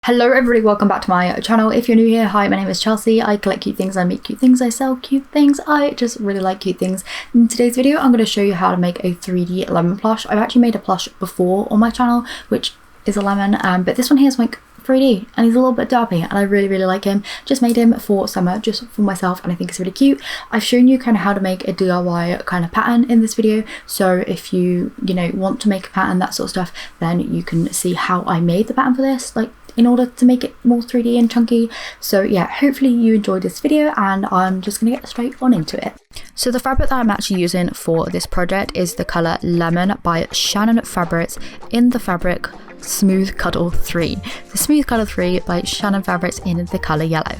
Hello everybody, welcome back to my channel. If you're new here, hi, my name is Chelsey. I collect cute things, I make cute things, I sell cute things. I just really like cute things. In today's video, I'm going to show you how to make a 3D lemon plush. I've actually made a plush before on my channel, which is a lemon, but this one here is like 3D and he's a little bit derpy and I really like him. Just made him for summer, just for myself, and I think it's really cute. I've shown you kind of how to make a DIY kind of pattern in this video, so if you want to make a pattern, that sort of stuff, then you can see how I made the pattern for this, like in order to make it more 3D and chunky. So yeah, hopefully you enjoyed this video and I'm just gonna get straight on into it. So the fabric that I'm actually using for this project is the colour Lemon by Shannon Fabrics in the fabric Smooth Cuddle 3. The Smooth Cuddle 3 by Shannon Fabrics in the colour yellow.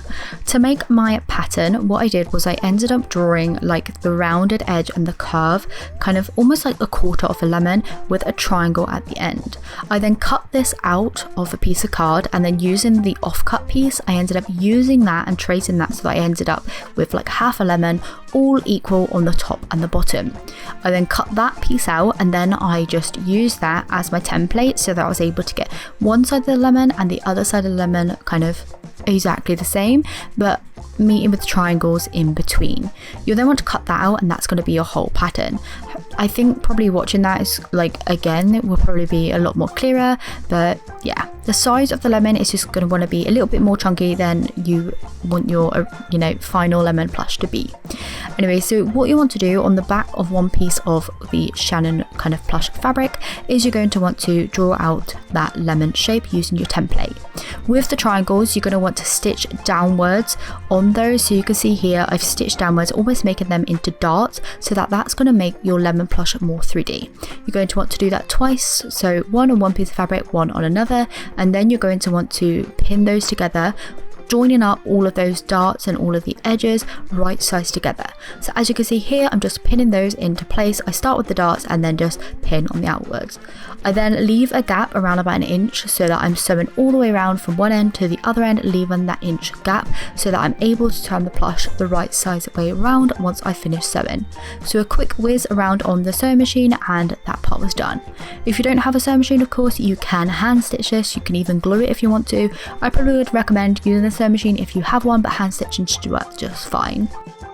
To make my pattern, what I did was I ended up drawing like the rounded edge and the curve, kind of almost like a quarter of a lemon with a triangle at the end. I then cut this out of a piece of card, and then using the offcut piece, I ended up using that and tracing that so that I ended up with like half a lemon, all equal on the top and the bottom. I then cut that piece out and then I just used that as my template so that I was able to get one side of the lemon and the other side of the lemon kind of exactly the same, but meeting with triangles in between. You'll then want to cut that out and that's going to be your whole pattern. I think probably watching that is like, again, it will probably be a lot more clearer, but yeah, the size of the lemon is just going to want to be a little bit more chunky than you want your final lemon plush to be. Anyway, so what you want to do on the back of one piece of the Shannon kind of plush fabric is you're going to want to draw out that lemon shape using your template. With the triangles, you're going to want to stitch downwards on those. So you can see here I've stitched downwards, almost making them into darts, so that's going to make your lemon plush more 3D. You're going to want to do that twice, so one on one piece of fabric, one on another, and then you're going to want to pin those together, joining up all of those darts and all of the edges right sides together. So as you can see here, I'm just pinning those into place. I start with the darts and then just pin on the outwards. I then leave a gap around about an inch so that I'm sewing all the way around from one end to the other end, leaving that inch gap so that I'm able to turn the plush the right size way around once I finish sewing. So a quick whiz around on the sewing machine and that part was done. If you don't have a sewing machine, of course, you can hand stitch this. You can even glue it if you want to. I probably would recommend using the sewing machine if you have one, but hand stitching should work just fine.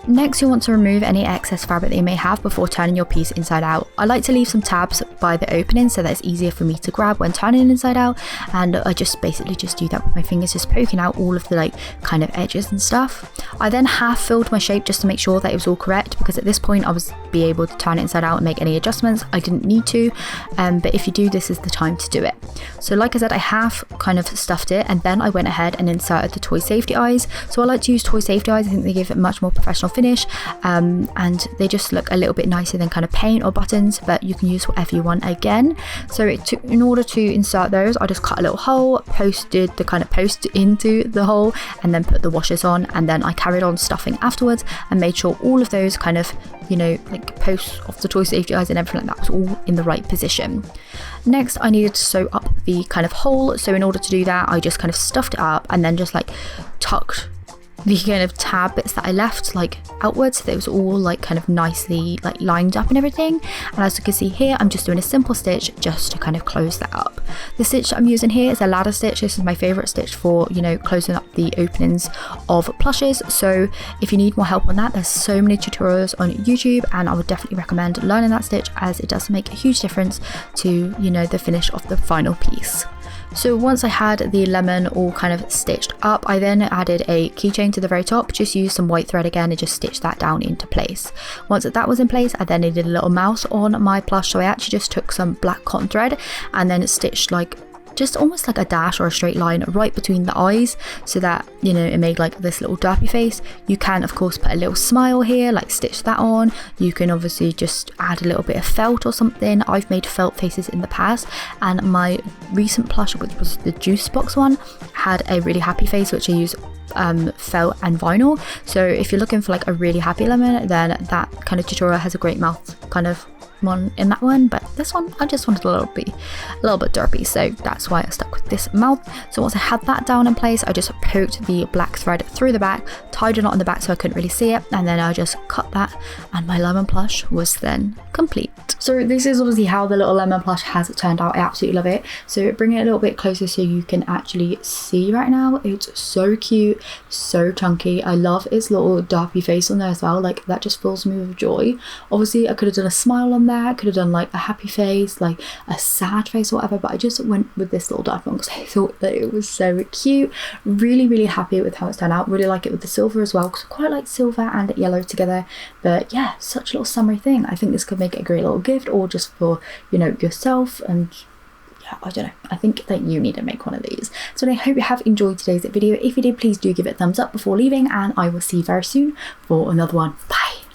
Next, you want to remove any excess fabric that you may have before turning your piece inside out. I like to leave some tabs by the opening so that it's easier for me to grab when turning inside out, and I just basically just do that with my fingers, just poking out all of the like kind of edges and stuff. I then half filled my shape just to make sure that it was all correct, because at this point I was be able to turn it inside out and make any adjustments. I didn't need to, but if you do, this is the time to do it. So like I said, I half kind of stuffed it, and then I went ahead and inserted the toy safety eyes. So I like to use toy safety eyes. I think they give it a much more professional finish, and they just look a little bit nicer than kind of paint or buttons, but you can use whatever you want again. So in order to insert those, I just cut a little hole, posted the kind of post into the hole, and then put the washers on, and then I carried on stuffing afterwards and made sure all of those kind of like posts of the toy safety eyes and everything like that was all in the right position. Next, I needed to sew up the kind of hole, so in order to do that, I just kind of stuffed it up and then just like tucked the kind of tab bits that I left like outwards, so that it was all like kind of nicely like lined up and everything. And as you can see here, I'm just doing a simple stitch just to kind of close that up. The stitch that I'm using here is a ladder stitch. This is my favorite stitch for closing up the openings of plushes. So if you need more help on that, there's so many tutorials on YouTube, and I would definitely recommend learning that stitch, as it does make a huge difference to the finish of the final piece. So once I had the lemon all kind of stitched up, I then added a keychain to the very top, just used some white thread again and just stitched that down into place. Once that was in place, I then needed a little mouse on my plush, so I actually just took some black cotton thread and then stitched like just almost like a dash or a straight line right between the eyes, so that it made like this little derpy face. You can of course put a little smile here, like stitch that on. You can obviously just add a little bit of felt or something. I've made felt faces in the past, and my recent plush, which was the juice box one, had a really happy face, which I use felt and vinyl. So if you're looking for like a really happy lemon, then that kind of tutorial has a great mouth kind of one in that one. But this one I just wanted a little bit derpy, so that's why I stuck with this mouth. So once I had that down in place, I just poked the black thread through the back, tied a knot in the back so I couldn't really see it, and then I just cut that, and my lemon plush was then complete. So this is obviously how the little lemon plush has turned out. I absolutely love it. So bring it a little bit closer so you can actually see right now. It's so cute, so chunky. I love its little derpy face on there as well. Like, that just fills me with joy. Obviously I could have done a smile on there, I could have done like a happy face, like a sad face or whatever, but I just went with this little derpy one because I thought that it was so cute. Really happy with how it's turned out. Really like it with the silver as well, because I quite like silver and yellow together. But yeah, such a little summery thing. I think this could make a great little gift, or just for, you know, yourself. And yeah, I don't know, I think that you need to make one of these. So I hope you have enjoyed today's video. If you did, please do give it a thumbs up before leaving, and I will see you very soon for another one. Bye.